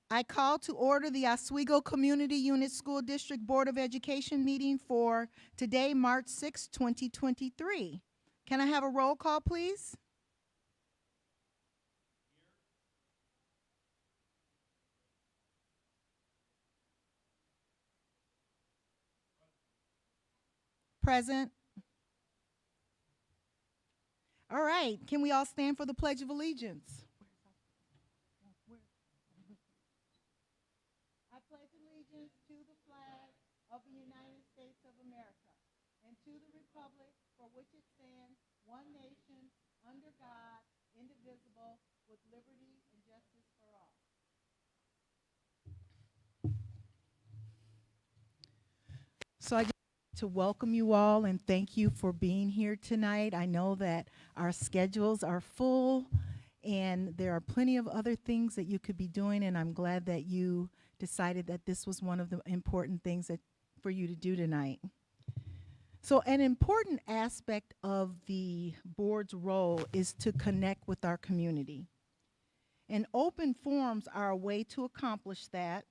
I call to order the Oswego Community Unit School District Board of Education meeting for today, March 6, 2023. Can I have a roll call, please? Present. All right. Can we all stand for the Pledge of Allegiance? I pledge allegiance to the flag of the United States of America and to the republic for which it stands, one nation, under God, indivisible, with liberty and justice for all. So I just want to welcome you all and thank you for being here tonight. I know that our schedules are full and there are plenty of other things that you could be doing, and I'm glad that you decided that this was one of the important things that for you to do tonight. So an important aspect of the board's role is to connect with our community. And open forums are a way to accomplish that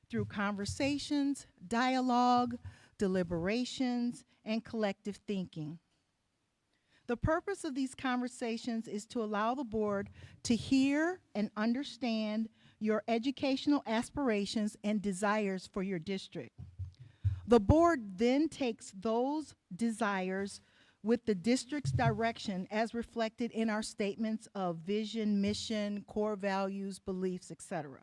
through conversations, dialogue, deliberations, and collective thinking. The purpose of these conversations is to allow the board to hear and understand your educational aspirations and desires for your district. The board then takes those desires with the district's direction as reflected in our statements of vision, mission, core values, beliefs, etc.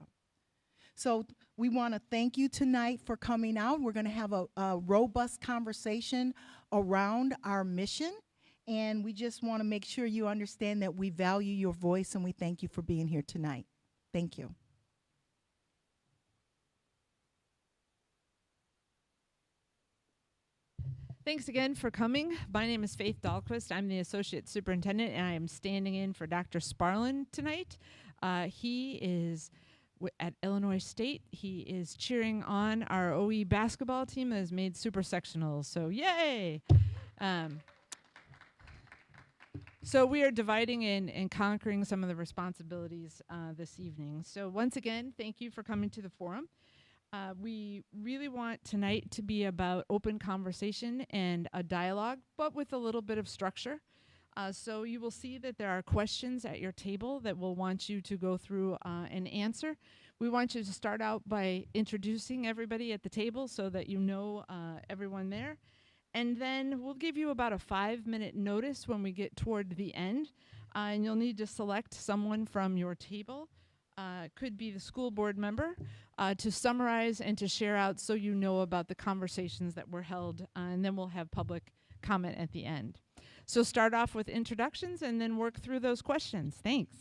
So we want to thank you tonight for coming out. We're going to have a robust conversation around our mission, and we just want to make sure you understand that we value your voice and we thank you for being here tonight. Thank you. Thanks again for coming. My name is Faith Dahlquist. I'm the Associate Superintendent, and I am standing in for Dr. Sparlin tonight. He is at Illinois State. He is cheering on our OE basketball team that has made super sectionals. So yay! So we are dividing in and conquering some of the responsibilities this evening. So once again, thank you for coming to the forum. We really want tonight to be about open conversation and a dialogue, but with a little bit of structure. So you will see that there are questions at your table that we'll want you to go through and answer. We want you to start out by introducing everybody at the table so that you know everyone there. And then we'll give you about a 5-minute notice when we get toward the end. And you'll need to select someone from your table. Could be the school board member, to summarize and to share out so you know about the conversations that were held, and then we'll have public comment at the end. So start off with introductions and then work through those questions. Thanks.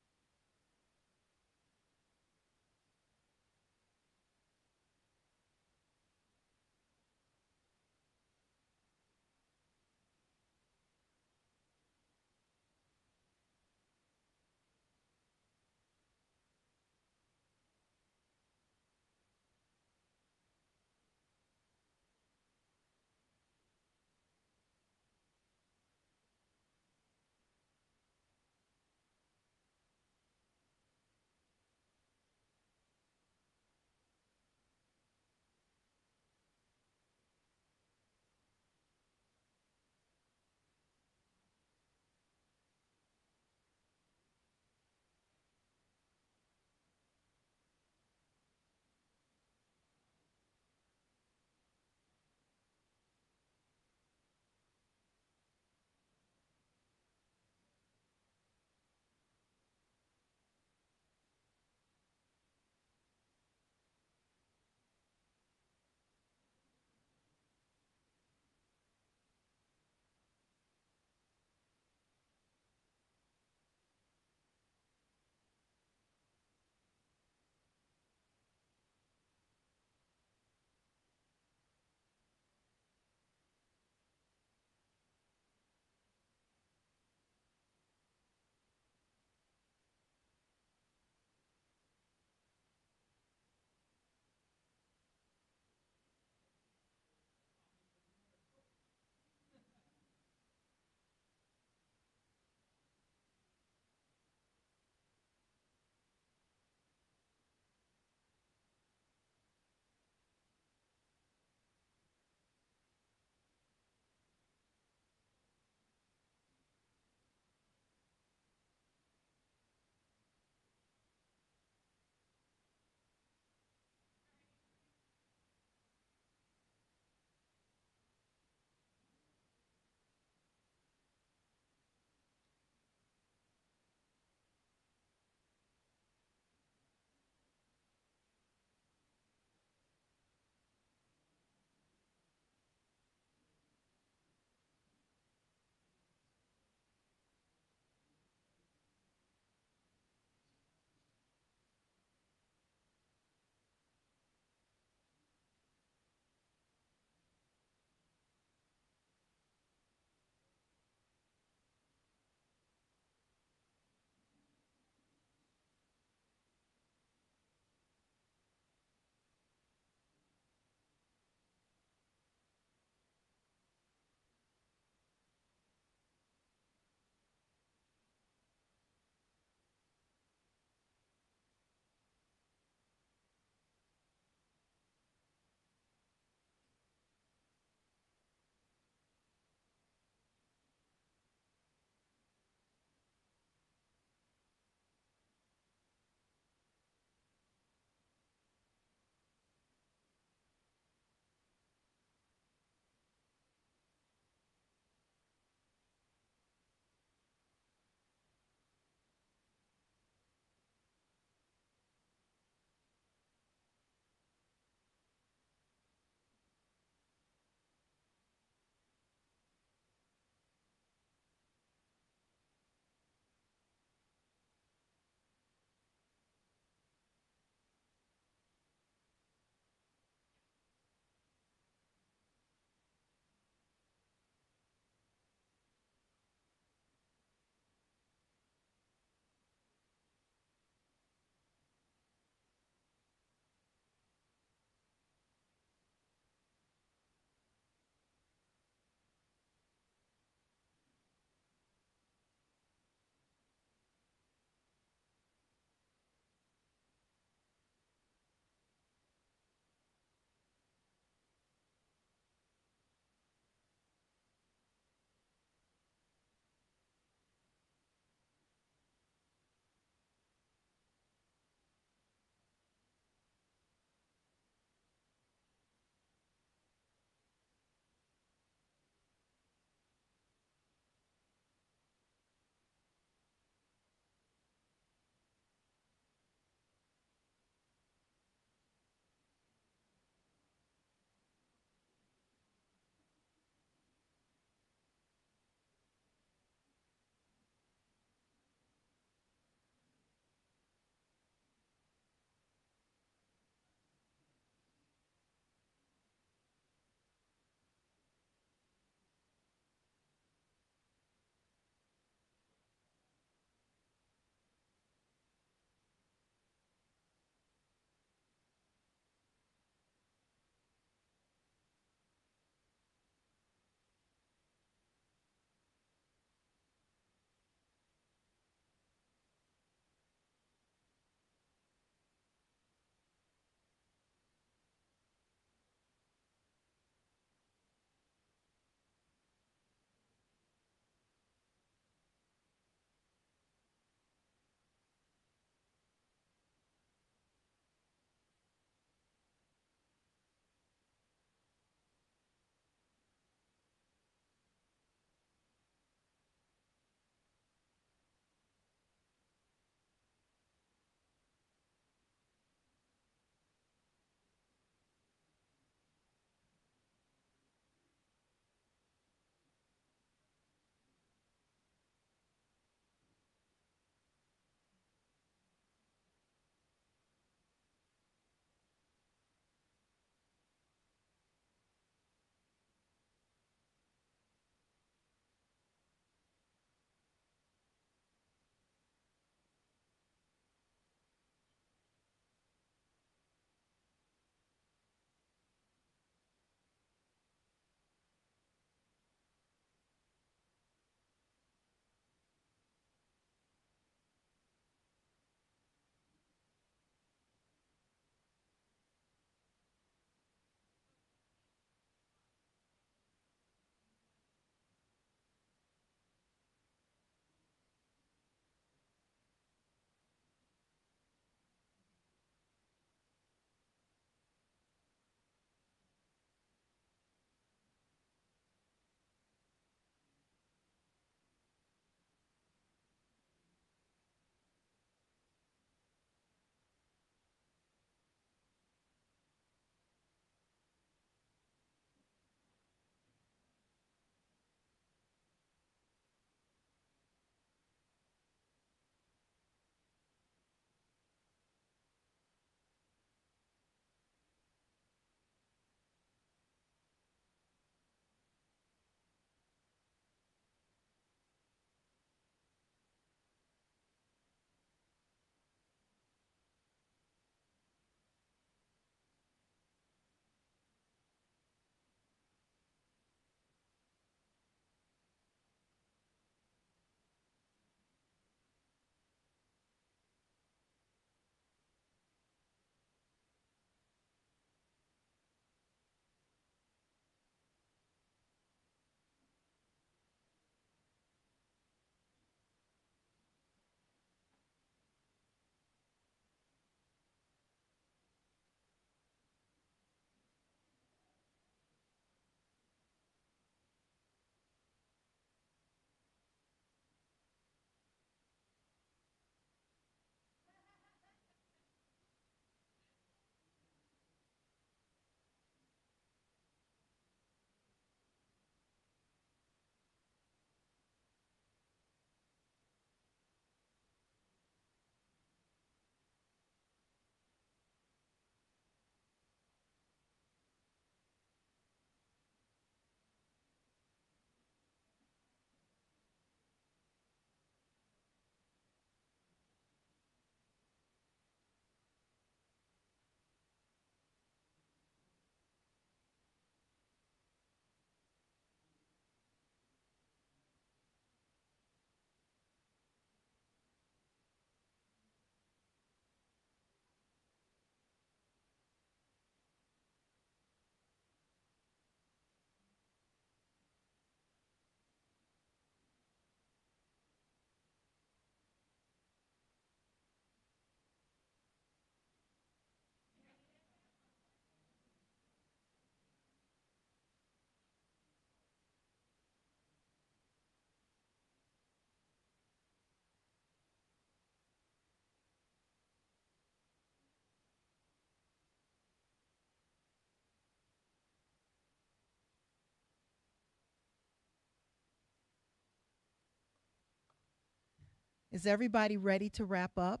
Is everybody ready to wrap up?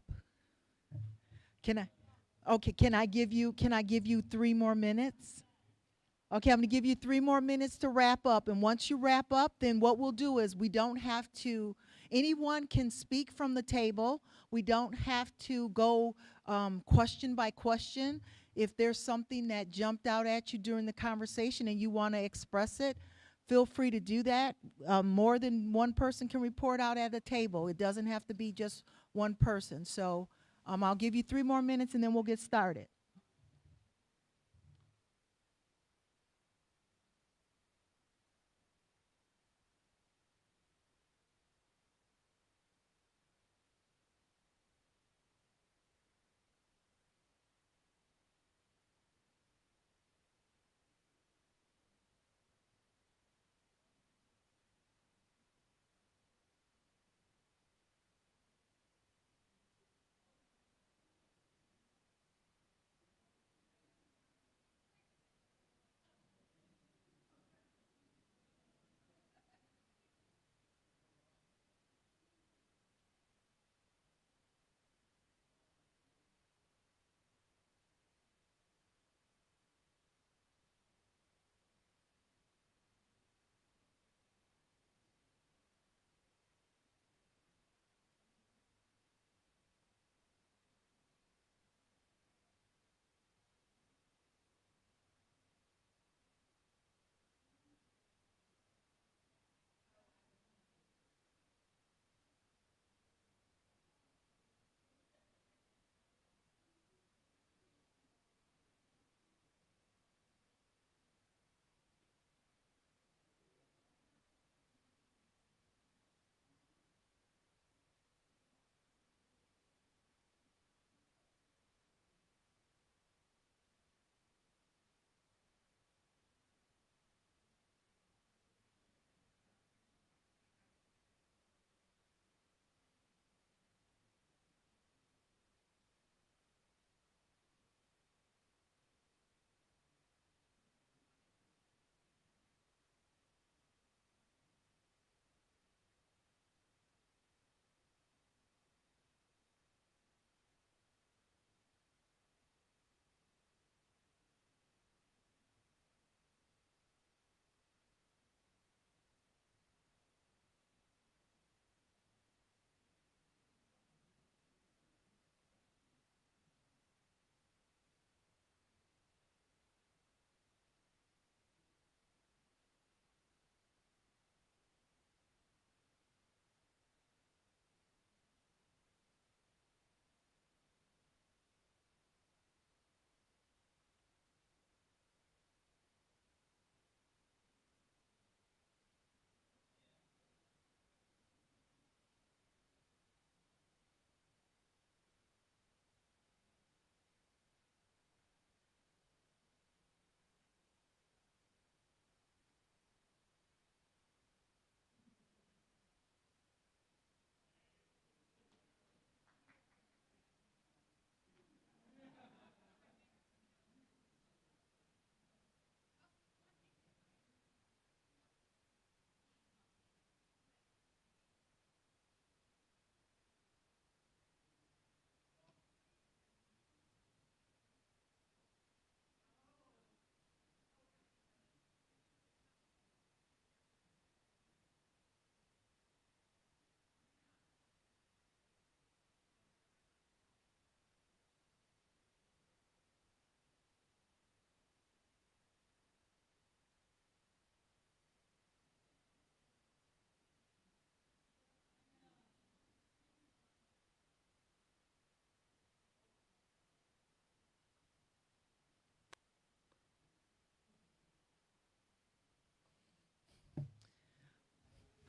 Can I? Okay, can I give you 3 more minutes? Okay, I'm going to give you 3 more minutes to wrap up. And once you wrap up, then what we'll do is we don't have to, anyone can speak from the table. We don't have to go question by question. If there's something that jumped out at you during the conversation and you want to express it, feel free to do that. More than one person can report out at a table. It doesn't have to be just one person. So I'll give you 3 more minutes and then we'll get started.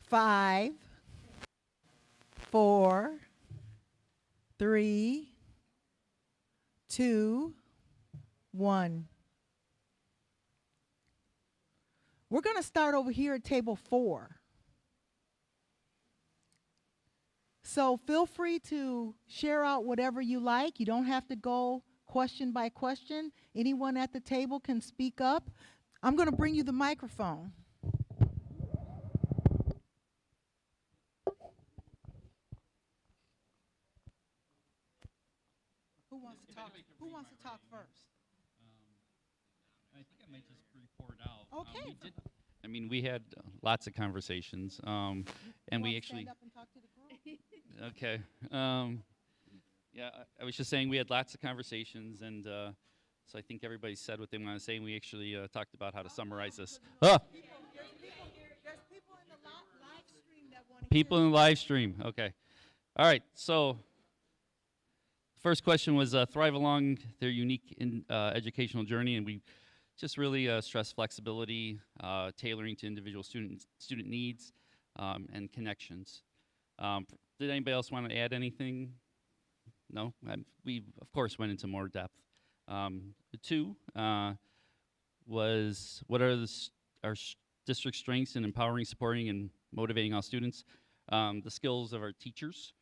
5, 4, 3, 2, 1. We're going to start over here at table 4. So feel free to share out whatever you like. You don't have to go question by question. Anyone at the table can speak up. I'm going to bring you the microphone. Who wants to talk first? I think I might just report out. Okay. I mean, we had lots of conversations, and You we wanna actually. stand up and talk to the group? Okay. Yeah, I was just saying we had lots of conversations, and so I think everybody said what they want to say, and we actually talked about how to summarize this. There's people in the live stream that want to People in the live stream. Okay. All right. So, first question was thrive along their unique educational journey, and we just really stress flexibility, tailoring to individual student needs, and connections. Did anybody else want to add anything? No. We of course went into more depth. The two was what are our district strengths in empowering, supporting, and motivating all students. The skills of our teachers.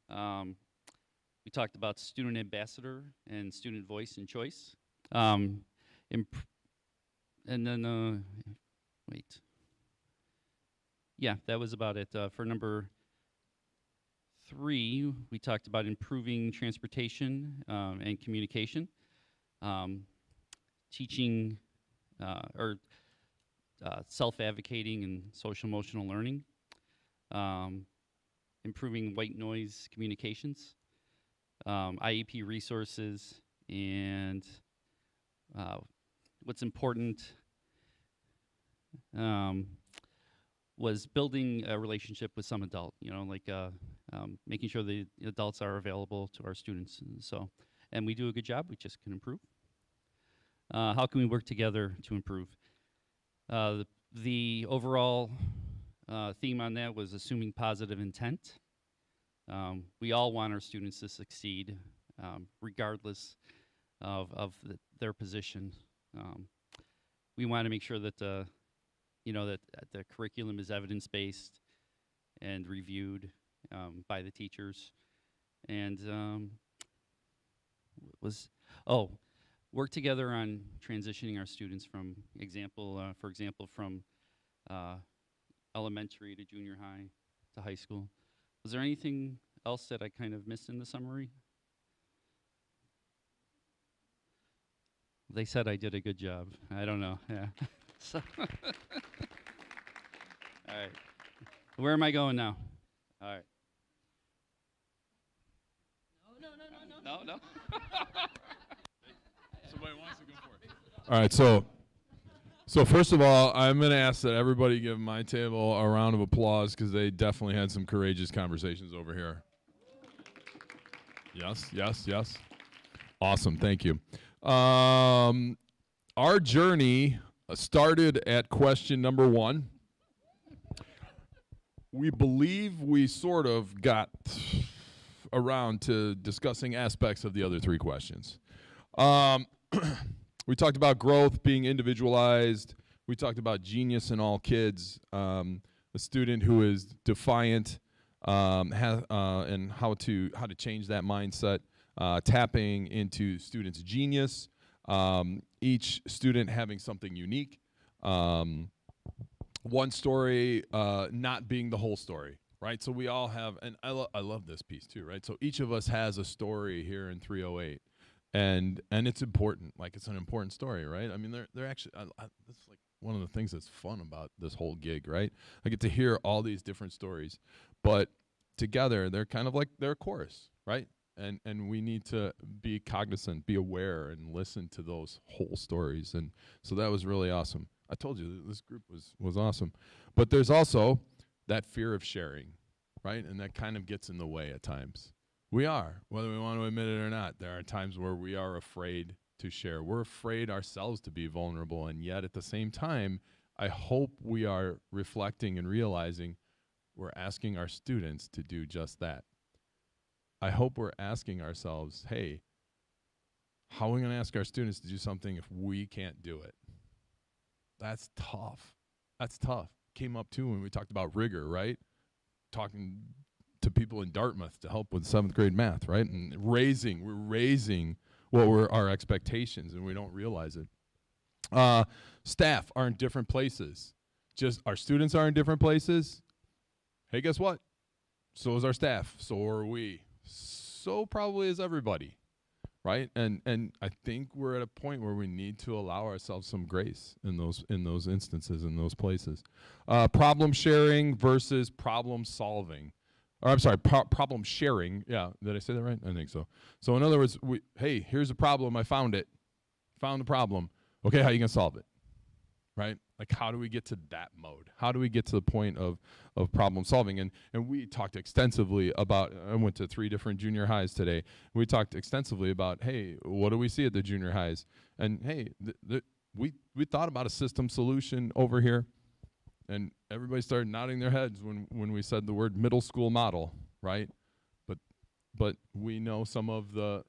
We talked about student ambassador and student voice and choice. And then, wait. Yeah, that was about it. For number 3, we talked about improving transportation and communication, teaching or self-advocating and social-emotional learning, improving white noise communications, IEP resources, and what's important was building a relationship with some adult, like making sure the adults are available to our students. And we do a good job, we just can improve. How can we work together to improve? The overall theme on that was assuming positive intent. We all want our students to succeed, regardless of their position. We want to make sure that that the curriculum is evidence-based and reviewed by the teachers, and work together on transitioning our students from for example, from elementary to junior high to high school. Was there anything else that I kind of missed in the summary? They said I did a good job. I don't know. Yeah. All right. Where am I going now? All right. No. Somebody wants to go for it. All right, so first of all, I'm going to ask that everybody give my table a round of applause because they definitely had some courageous conversations over here. Yes. Awesome, thank you. Our journey started at question number 1. We believe we sort of got around to discussing aspects of the other 3 questions. We talked about growth being individualized. We talked about genius in all kids, a student who is defiant, and how to change that mindset, tapping into students' genius, each student having something unique, one story not being the whole story, right? So we all have, and I love this piece too, right? So each of us has a story here in 308. And it's important, like it's an important story, right? I mean, they're actually, this is like one of the things that's fun about this whole gig, right? I get to hear all these different stories, but together they're kind of like they're a chorus, right? And we need to be cognizant, be aware, and listen to those whole stories. And so that was really awesome. I told you this group was awesome, but there's also that fear of sharing, right? And that kind of gets in the way at times. We are, whether we want to admit it or not. There are times where we are afraid to share. We're afraid ourselves to be vulnerable, and yet at the same time, I hope we are reflecting and realizing we're asking our students to do just that. I hope we're asking ourselves, hey, how are we going to ask our students to do something if we can't do it? That's tough. That's tough. Came up too when we talked about rigor, right? Talking to people in Dartmouth to help with 7th grade math, right? And we're raising what were our expectations, and we don't realize it. Staff are in different places. Just our students are in different places. Hey, guess what? So is our staff. So are we. So probably is everybody, right? And I think we're at a point where we need to allow ourselves some grace in those instances, in those places. Problem sharing versus problem solving. Or I'm sorry, problem sharing. Yeah, did I say that right? I think so. So in other words, hey, here's a problem. I found it. Found the problem. Okay, how are you gonna solve it? Right? Like, how do we get to that mode? How do we get to the point of problem solving? And we talked extensively about, I went to 3 different junior highs today. We talked extensively about, hey, what do we see at the junior highs? And hey, we thought about a system solution over here, and everybody started nodding their heads when we said the word middle school model, right? But we know some of the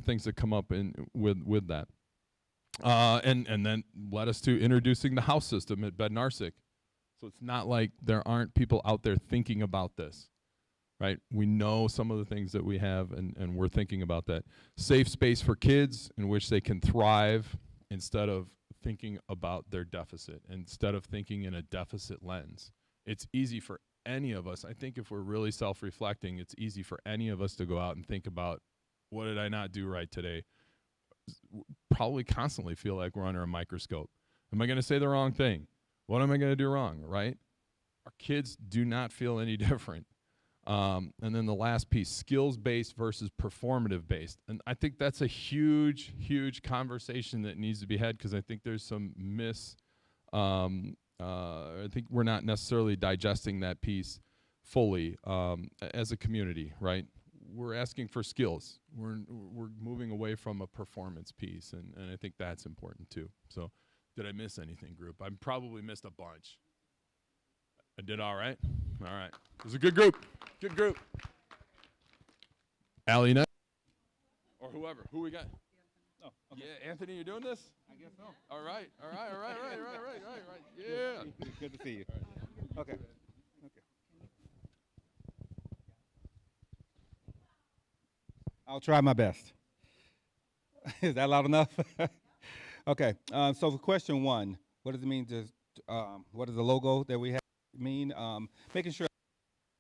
things that come up with that. And then led us to introducing the house system at Bednarsik. So it's not like there aren't people out there thinking about this, right? We know some of the things that we have, and we're thinking about that. Safe space for kids in which they can thrive instead of thinking about their deficit, instead of thinking in a deficit lens. It's easy for any of us. I think if we're really self-reflecting, it's easy for any of us to go out and think about, what did I not do right today? Probably constantly feel like we're under a microscope. Am I going to say the wrong thing? What am I going to do wrong, right? Our kids do not feel any different. And then the last piece, skills-based versus performative-based. And I think that's a huge, huge conversation that needs to be had, because I think there's some I think we're not necessarily digesting that piece fully as a community, right? We're asking for skills. We're moving away from a performance piece, and I think that's important too. So, did I miss anything, group? I probably missed a bunch. I did all right? All right. It was a good group. Good group. Allie next? Or whoever. Who we got? Oh, okay. Yeah, Anthony, you doing this? I guess so. All right. Yeah. Good to see you. Okay. I'll try my best. Is that loud enough? Okay. So for question 1, what does it mean to? What does the logo that we have mean? Making sure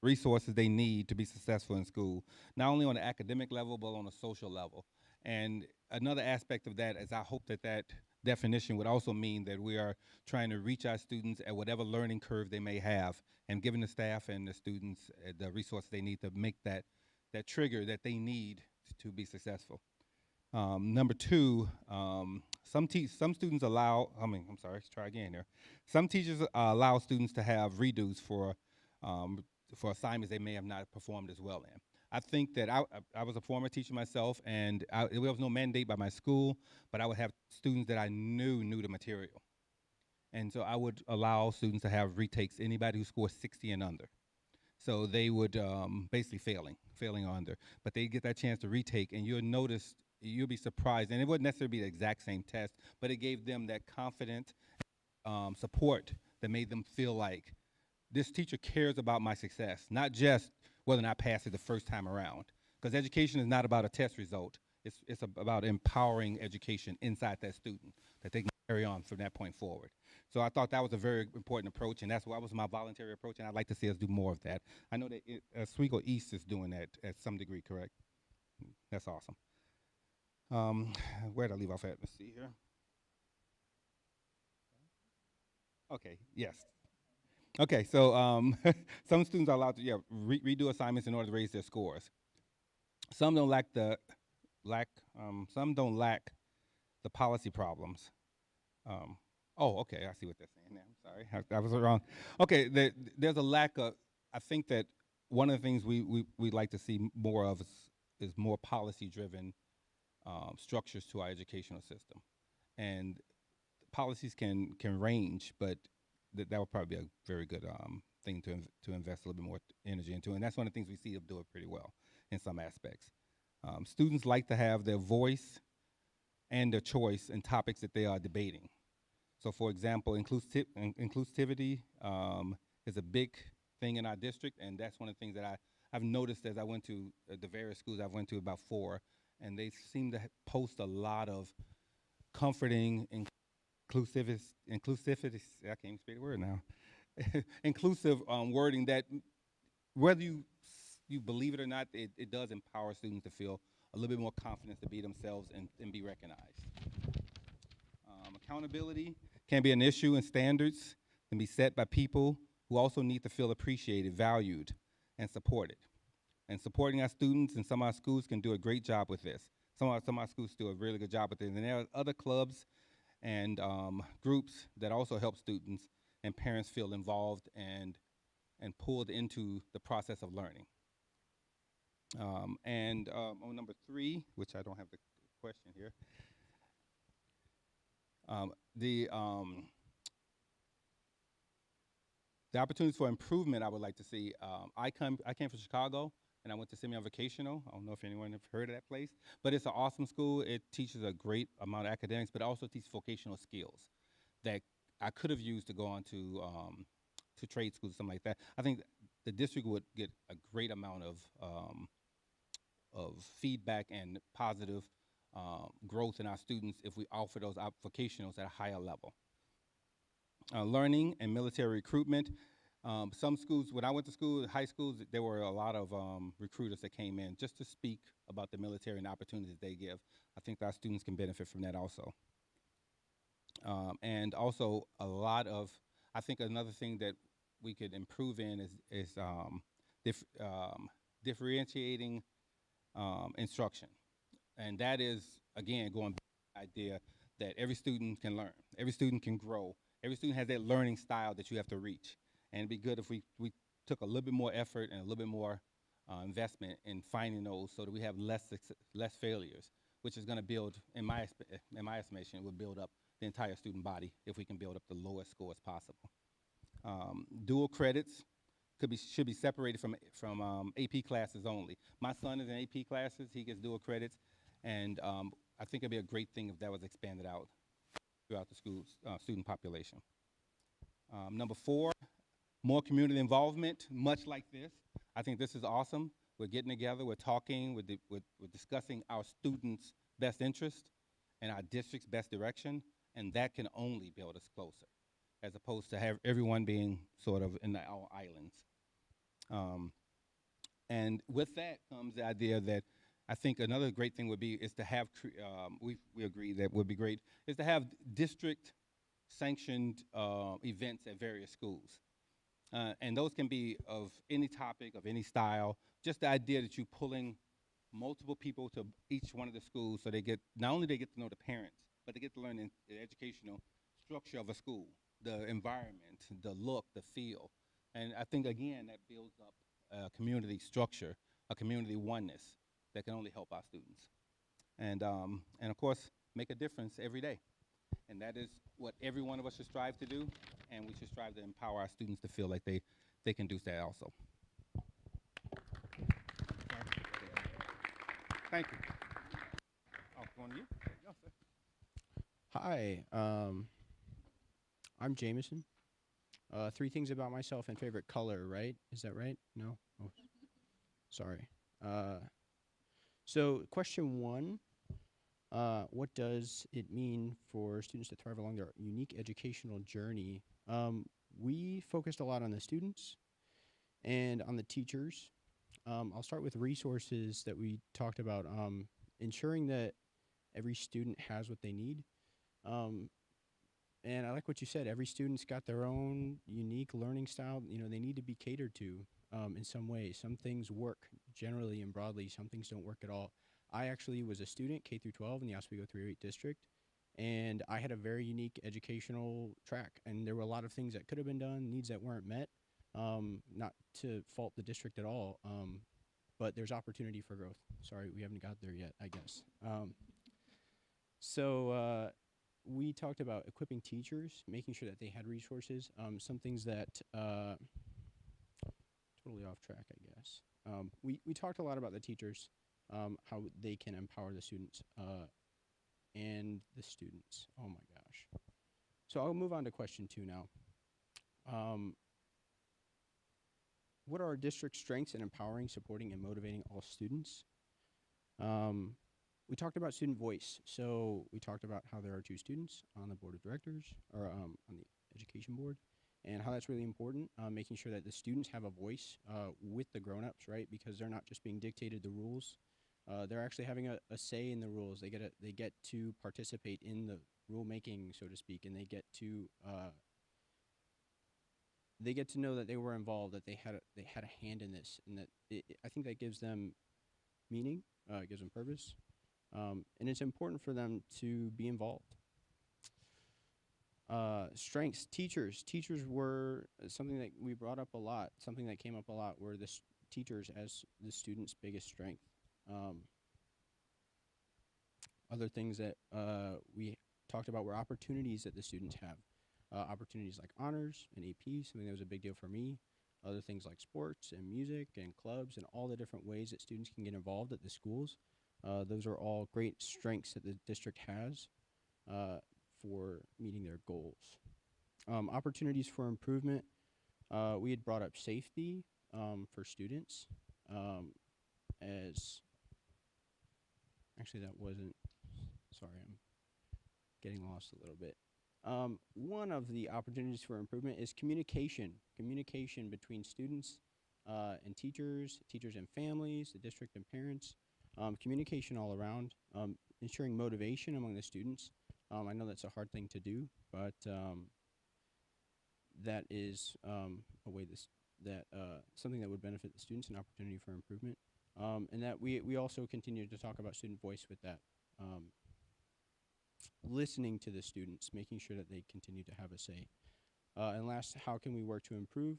resources they need to be successful in school, not only on the academic level but on a social level. And another aspect of that is I hope that definition would also mean that we are trying to reach our students at whatever learning curve they may have, and giving the staff and the students the resources they need to make that trigger that they need to be successful. Number 2, some students allow, try again here. Some teachers allow students to have redos for assignments they may have not performed as well in. I think that I was a former teacher myself, and there was no mandate by my school, but I would have students that I knew the material. And so I would allow students to have retakes, anybody who scores 60 and under. So they would basically failing or under, but they get that chance to retake, and you'll be surprised, and it wouldn't necessarily be the exact same test, but it gave them that confident support that made them feel like this teacher cares about my success, not just whether or not I pass it the first time around. Because education is not about a test result. It's about empowering education inside that student, that they can carry on from that point forward. So I thought that was a very important approach, and that was my voluntary approach, and I'd like to see us do more of that. I know that Oswego East is doing that at some degree, correct? That's awesome. Where did I leave off at? Let's see here. Okay, yes. Okay, so some students are allowed to redo assignments in order to raise their scores. Some don't lack the policy problems. Okay, I see what they're saying now. I'm sorry, I was wrong. Okay, there's a lack of. I think that one of the things we'd like to see more of is more policy-driven structures to our educational system, and policies can range, but that would probably be a very good thing to invest a little bit more energy into, and that's one of the things we see them do it pretty well in some aspects. Students like to have their voice and their choice in topics that they are debating. So, for example, inclusivity is a big thing in our district, and that's one of the things that I've noticed as I went to the various schools I've went to, about 4, and they seem to post a lot of comforting, inclusivity, I can't even speak the word now, inclusive wording that, whether you believe it or not, it does empower students to feel a little bit more confidence to be themselves and be recognized. Accountability can be an issue, and standards can be set by people who also need to feel appreciated, valued, and supported. And supporting our students in some of our schools can do a great job with this. Some of our schools do a really good job with this. And there are other clubs and groups that also help students and parents feel involved and pulled into the process of learning. On number 3, which I don't have the question here, the opportunities for improvement I would like to see. I came from Chicago, and I went to Simeon Vocational. I don't know if anyone have heard of that place, but it's an awesome school. It teaches a great amount of academics, but also teaches vocational skills that I could have used to go on to trade schools, something like that. I think the district would get a great amount of feedback and positive growth in our students if we offer those vocationals at a higher level. Learning and military recruitment. Some schools, when I went to school, high schools, there were a lot of recruiters that came in just to speak about the military and opportunities they give. I think our students can benefit from that also. And also a lot of, I think another thing that we could improve in is differentiating instruction. And that is, again, going back to the idea that every student can learn, every student can grow, every student has that learning style that you have to reach. And it'd be good if we took a little bit more effort and a little bit more investment in finding those so that we have less failures, which is going to build, in my estimation, it would build up the entire student body if we can build up the lowest scores possible. Dual credits should be separated from AP classes only. My son is in AP classes, he gets dual credits, and I think it'd be a great thing if that was expanded out throughout the school's student population. Number 4, more community involvement, much like this. I think this is awesome. We're getting together, we're talking, we're discussing our students' best interest and our district's best direction, and that can only build us closer, as opposed to have everyone being sort of in our islands. And with that comes the idea that I think another great thing would be is to have, we agree that would be great, is to have district sanctioned events at various schools. And those can be of any topic, of any style, just the idea that you're pulling multiple people to each one of the schools so they get, not only they get to know the parents, but they get to learn the educational structure of a school, the environment, the look, the feel. And I think, again, that builds up a community structure, a community oneness that can only help our students. And of course, make a difference every day. And that is what every one of us should strive to do, and we should strive to empower our students to feel like they can do that also. Thank you. Oh, going to you? No, sir. Hi, I'm Jameson. 3 things about myself and favorite color, right? Is that right? No? Oh, sorry. So question 1, what does it mean for students to thrive along their unique educational journey? We focused a lot on the students and on the teachers. I'll start with resources that we talked about, ensuring that every student has what they need. And I like what you said, every student's got their own unique learning style. You know, they need to be catered to in some way. Some things work generally and broadly, some things don't work at all. I actually was a student, K through 12 in the Oswego 308 district, and I had a very unique educational track, and there were a lot of things that could have been done, needs that weren't met, not to fault the district at all, but there's opportunity for growth. Sorry, we haven't got there yet, I guess. We talked about equipping teachers, making sure that they had resources, some things that, totally off track, I guess. We talked a lot about the teachers, how they can empower the students, and the students. Oh my gosh. So I'll move on to question 2 now. What are our district strengths in empowering, supporting, and motivating all students? We talked about student voice. So we talked about how there are 2 students on the board of directors, or on the education board, and how that's really important, making sure that the students have a voice with the grown-ups, right? Because they're not just being dictated the rules. They're actually having a say in the rules. They get to participate in the rulemaking, so to speak, and they get to know that they were involved, that they had a hand in this, and that I think that gives them meaning, it gives them purpose, and it's important for them to be involved. Strengths, teachers were something that we brought up a lot. Something that came up a lot were the teachers as the student's biggest strength. Other things that we talked about were opportunities that the students have. Opportunities like honors and AP, something that was a big deal for me. Other things like sports and music and clubs and all the different ways that students can get involved at the schools. Those are all great strengths that the district has for meeting their goals. Opportunities for improvement. We had brought up safety for students as actually that wasn't, sorry, I'm getting lost a little bit. One of the opportunities for improvement is communication between students and teachers and families, the district and parents, communication all around, ensuring motivation among the students. I know that's a hard thing to do, but that is a way something that would benefit the students, an opportunity for improvement. And that we also continue to talk about student voice with that. Listening to the students, making sure that they continue to have a say. And last, how can we work to improve?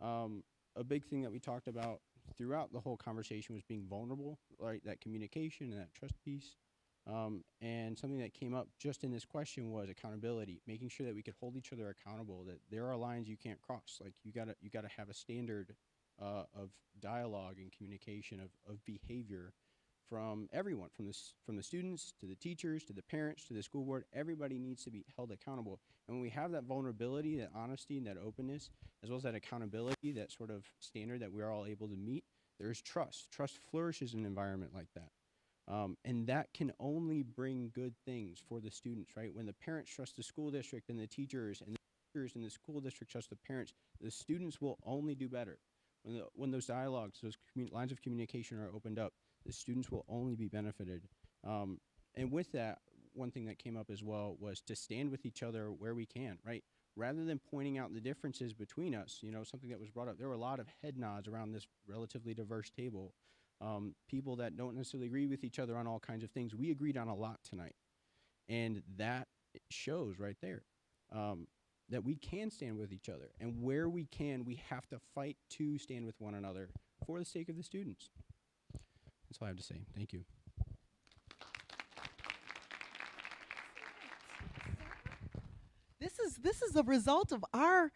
A big thing that we talked about throughout the whole conversation was being vulnerable, right? That communication and that trust piece. And something that came up just in this question was accountability, making sure that we could hold each other accountable, that there are lines you can't cross. Like you gotta have a standard of dialogue and communication of behavior from everyone, from the students to the teachers to the parents to the school board. Everybody needs to be held accountable. And when we have that vulnerability, that honesty, and that openness, as well as that accountability, that sort of standard that we're all able to meet, there's trust. Trust flourishes in an environment like that. And that can only bring good things for the students, right? When the parents trust the school district and the teachers in the school district trust the parents, the students will only do better. When those dialogues, those lines of communication are opened up, the students will only be benefited. And with that, one thing that came up as well was to stand with each other where we can, right? Rather than pointing out the differences between us, something that was brought up, there were a lot of head nods around this relatively diverse table. People that don't necessarily agree with each other on all kinds of things. We agreed on a lot tonight. And that shows right there that we can stand with each other. And where we can, we have to fight to stand with one another for the sake of the students. That's all I have to say. Thank you. This is a result of our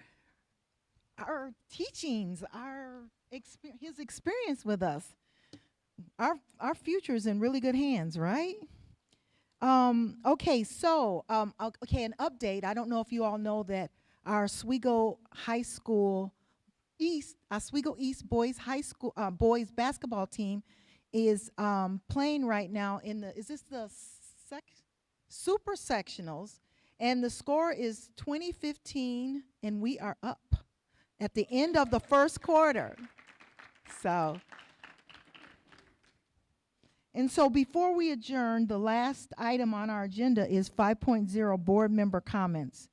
teachings, his experience with us. Our future is in really good hands, right? Okay, so an update. I don't know if you all know that our Oswego High School Oswego East Boys High School boys basketball team is playing right now in the super sectionals, and the score is 20-15, and we are up at the end of the first quarter. So before we adjourn, the last item on our agenda is 5.0 board member comments.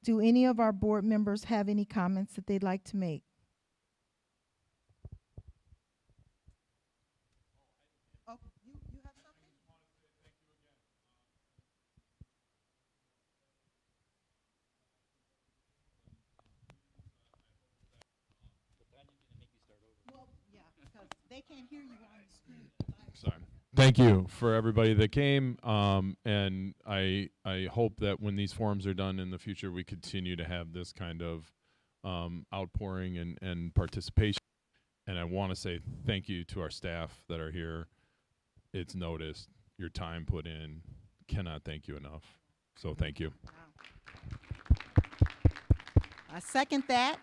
Do any of our board members have any comments that they'd like to make? Oh, you have something? Well, yeah, because they can't hear you on the screen. Sorry. Thank you for everybody that came, and I hope that when these forums are done in the future, we continue to have this kind of outpouring and participation. And I want to say thank you to our staff that are here. It's noticed, your time put in. Cannot thank you enough. So thank you. Wow. I second that.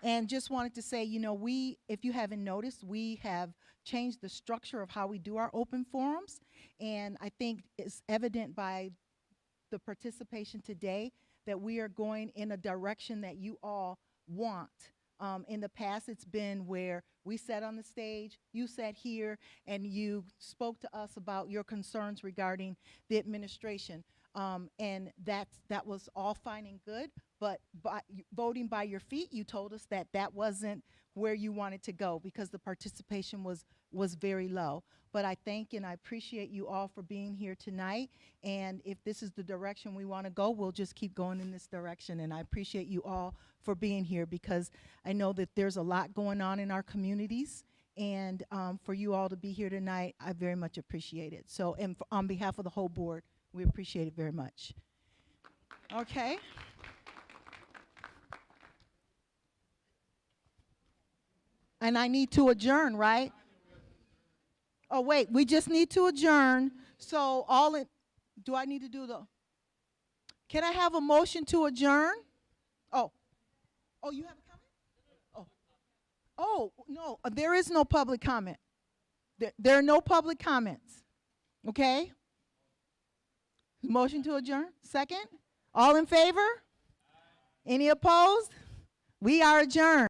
And just wanted to say, if you haven't noticed, we have changed the structure of how we do our open forums. And I think it's evident by the participation today that we are going in a direction that you all want. In the past, it's been where we sat on the stage, you sat here, and you spoke to us about your concerns regarding the administration. And that was all fine and good, but voting by your feet, you told us that that wasn't where you wanted to go because the participation was very low. But I thank and I appreciate you all for being here tonight. And if this is the direction we want to go, we'll just keep going in this direction. And I appreciate you all for being here because I know that there's a lot going on in our communities. And for you all to be here tonight, I very much appreciate it. So, and on behalf of the whole board, we appreciate it very much. Okay. And I need to adjourn, right? Oh, wait, we just need to adjourn. So do I need to do can I have a motion to adjourn? Oh, you have a comment? Oh, no, there is no public comment. There are no public comments, okay? Motion to adjourn, second? All in favor? Any opposed? We are adjourned.